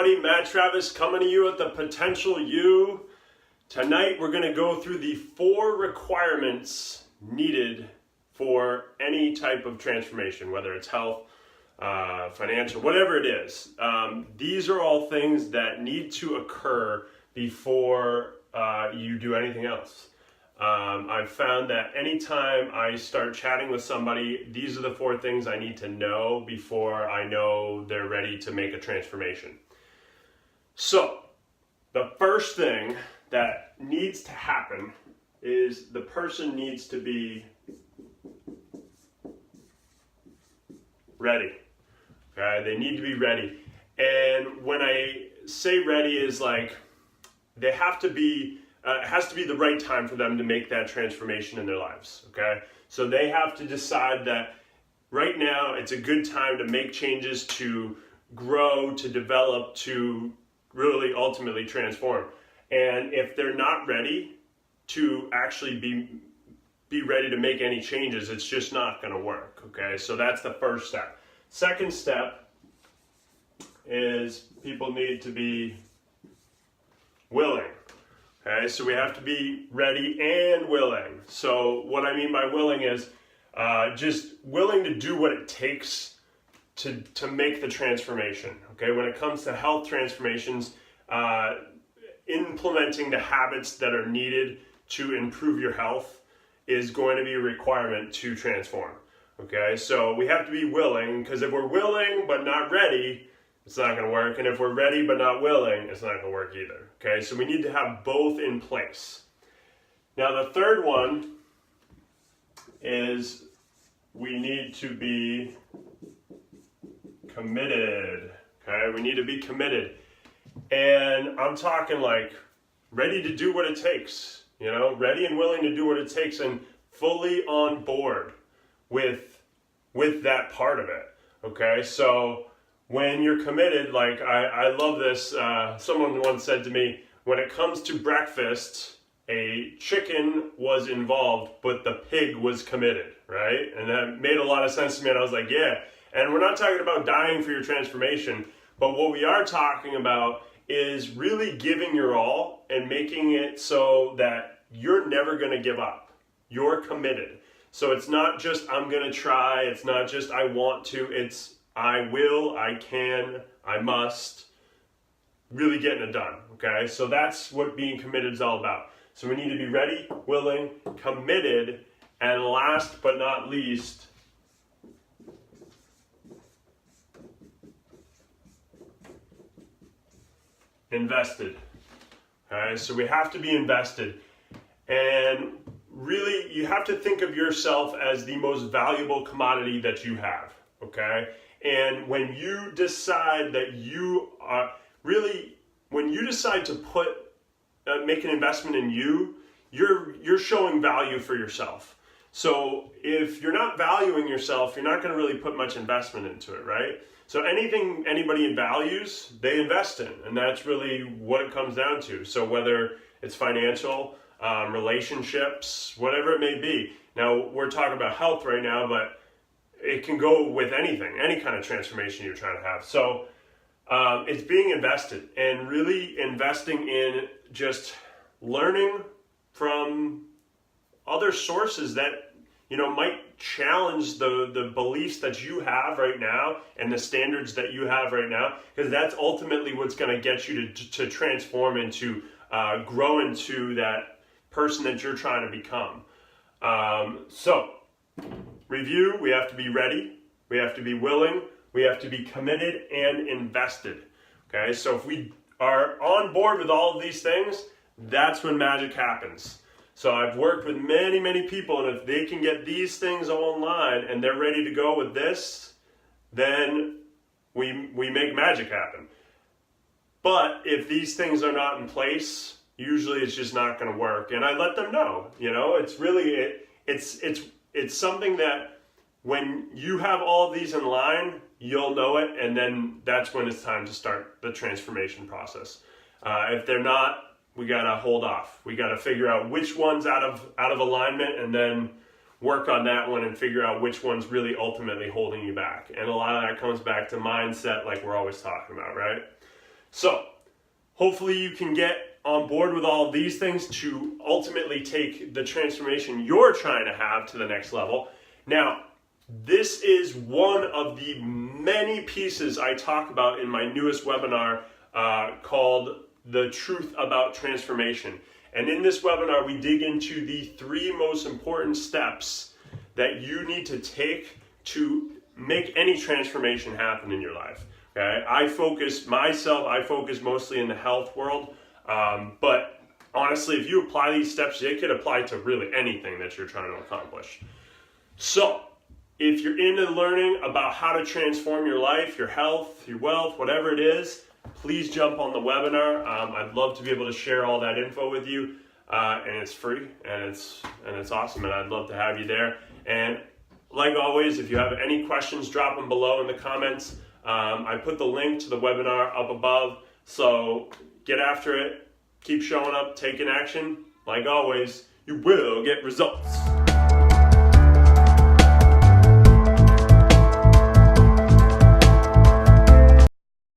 everybody, Matt Travis coming to you at the Potential You. Tonight we're going to go through the 4 requirements needed for any type of transformation, whether it's health, financial, whatever it is. These are all things that need to occur before you do anything else. I've found that anytime I start chatting with somebody, these are the 4 things I need to know before I know they're ready to make a transformation. So, the first thing that needs to happen is the person needs to be ready. Okay? They need to be ready. And when I say ready is like, they have to be it has to be the right time for them to make that transformation in their lives, okay? So they have to decide that right now it's a good time to make changes, to grow, to develop, to really ultimately transform. And if they're not ready to actually be ready to make any changes, it's just not going to work, okay? So that's the first step. Second step is people need to be willing. Okay, so we have to be ready and willing. So what I mean by willing is just willing to do what it takes to make the transformation. Okay, when it comes to health transformations, implementing the habits that are needed to improve your health is going to be a requirement to transform. Okay, so we have to be willing, because if we're willing but not ready, it's not going to work. And if we're ready but not willing, it's not going to work either. Okay, so we need to have both in place. Now the third one is we need to be committed. Okay, we need to be committed. And I'm talking like ready to do what it takes, ready and willing to do what it takes and fully on board with that part of it. Okay, so when you're committed, like I love this, someone once said to me, when it comes to breakfast, a chicken was involved, but the pig was committed, right? And that made a lot of sense to me, and I was like, yeah. And we're not talking about dying for your transformation, but what we are talking about is really giving your all and making it so that you're never going to give up. You're committed. So it's not just, I'm going to try, it's not just, I want to, it's, I will, I can, I must, really getting it done, okay? So that's what being committed is all about. So we need to be ready, willing, committed, and last but not least, invested. Okay, so we have to be invested. And really, you have to think of yourself as the most valuable commodity that you have, okay? And when you decide that you are when you decide to make an investment in you, you're showing value for yourself. So if you're not valuing yourself, you're not going to really put much investment into it, right? So anything anybody values, they invest in, and that's really what it comes down to. So whether it's financial, relationships, whatever it may be. Now we're talking about health right now, but it can go with anything, any kind of transformation you're trying to have. So it's being invested and really investing in just learning from other sources that, might challenge the beliefs that you have right now and the standards that you have right now, because that's ultimately what's going to get you to transform into, grow into that person that you're trying to become. So, review, we have to be ready, we have to be willing, we have to be committed and invested. Okay, so if we are on board with all of these things, that's when magic happens. So I've worked with many, many people, and if they can get these things all in line and they're ready to go with this, then we make magic happen. But if these things are not in place, usually it's just not going to work. And I let them know, it's really, it's something that when you have all of these in line, you'll know it, and then that's when it's time to start the transformation process. If they're not, we gotta hold off. We gotta figure out which one's out of alignment, and then work on that one and figure out which one's really ultimately holding you back. And a lot of that comes back to mindset, like we're always talking about, right? So hopefully you can get on board with all of these things to ultimately take the transformation you're trying to have to the next level. Now, this is one of the many pieces I talk about in my newest webinar called The Truth About Transformation. And in this webinar, we dig into the 3 most important steps that you need to take to make any transformation happen in your life. Okay? I focus mostly in the health world, but honestly, if you apply these steps, they could apply to really anything that you're trying to accomplish. So, if you're into learning about how to transform your life, your health, your wealth, whatever it is, please jump on the webinar. I'd love to be able to share all that info with you, and it's free, and it's awesome, and I'd love to have you there. And like always, if you have any questions, drop them below in the comments. I put the link to the webinar up above, so get after it, keep showing up, taking action. Like always, you will get results.